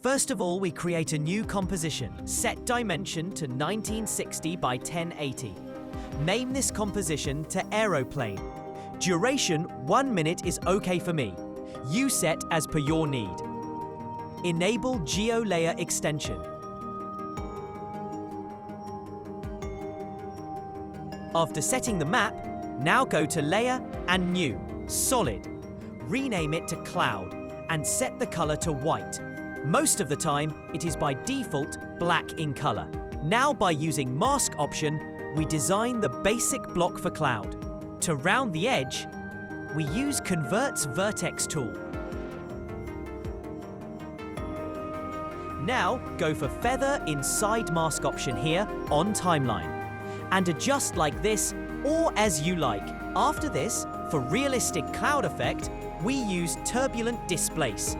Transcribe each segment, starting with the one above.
First of all, we create a new composition. Set dimension to 1960 by 1080. Name this composition to aeroplane. Duration 1 minute is okay for me. You set as per your need. Enable GeoLayer extension. After setting the map, now go to Layer and New, Solid. Rename it to Cloud and set the color to white. Most of the time, it is by default black in color. Now by using Mask option, we design the basic block for cloud. To round the edge, we use Convert's Vertex tool. Now go for Feather inside Mask option here on Timeline and adjust like this or as you like. After this, for realistic cloud effect, we use Turbulent Displace.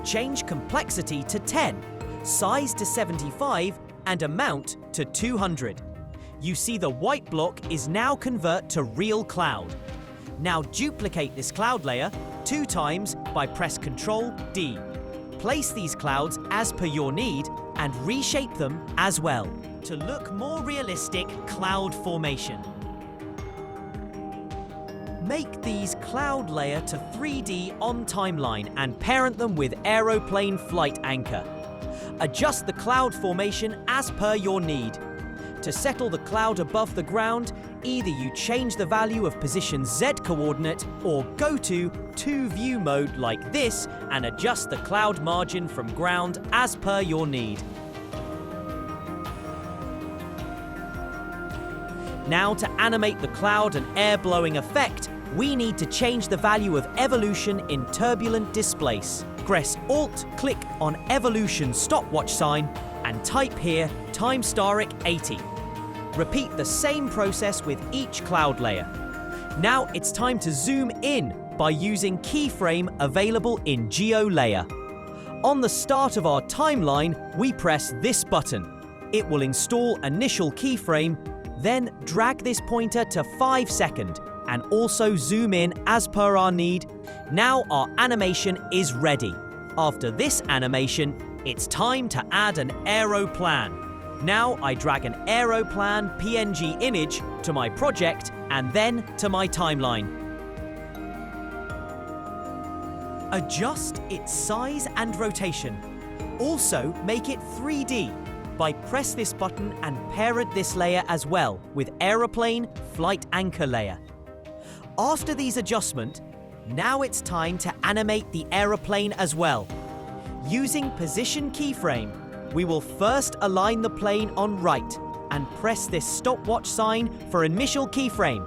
Change complexity to 10, size to 75 and amount to 200. You see the white block is now convert to real cloud. Now duplicate this cloud layer 2 times by press Ctrl D. Place these clouds as per your need and reshape them as well to look more realistic cloud formation. Make these cloud layer to 3D on Timeline and parent them with Aeroplane Flight Anchor. Adjust the cloud formation as per your need. To settle the cloud above the ground, either you change the value of position Z coordinate or go to 2 view mode like this and adjust the cloud margin from ground as per your need. Now to animate the cloud and air blowing effect, we need to change the value of evolution in Turbulent Displace. Press Alt, click on Evolution stopwatch sign and type here Time Staric 80. Repeat the same process with each cloud layer. Now it's time to zoom in by using keyframe available in GeoLayer. On the start of our timeline, we press this button. It will install initial keyframe, then drag this pointer to 5 seconds and also zoom in as per our need. Now our animation is ready. After this animation, it's time to add an aeroplan. Now I drag an aeroplan PNG image to my project and then to my timeline. Adjust its size and rotation. Also make it 3D by press this button and parent this layer as well with Aeroplane Flight Anchor layer. After these adjustments, now it's time to animate the aeroplane as well. Using Position Keyframe, we will first align the plane on right and press this stopwatch sign for initial keyframe.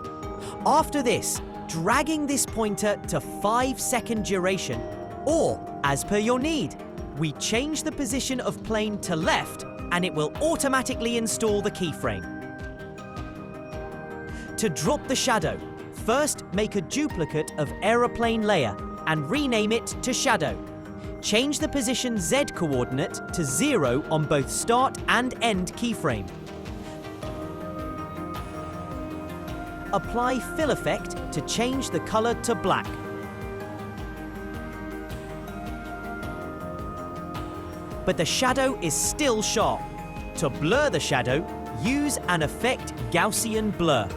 After this, dragging this pointer to 5-second duration, or as per your need, we change the position of plane to left and it will automatically install the keyframe. To drop the shadow, first make a duplicate of aeroplane layer and rename it to shadow. Change the position Z coordinate to 0 on both start and end keyframe. Apply fill effect to change the color to black. But the shadow is still sharp. To blur the shadow, use an effect Gaussian blur.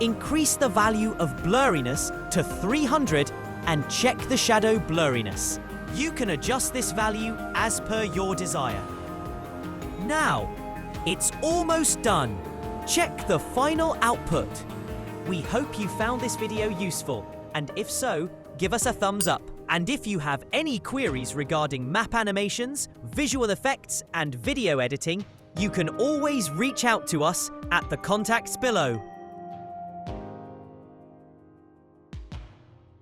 Increase the value of blurriness to 300 and check the shadow blurriness. You can adjust this value as per your desire. Now, it's almost done. Check the final output. We hope you found this video useful, and if so, give us a thumbs up. And if you have any queries regarding map animations, visual effects, and video editing, you can always reach out to us at the contacts below.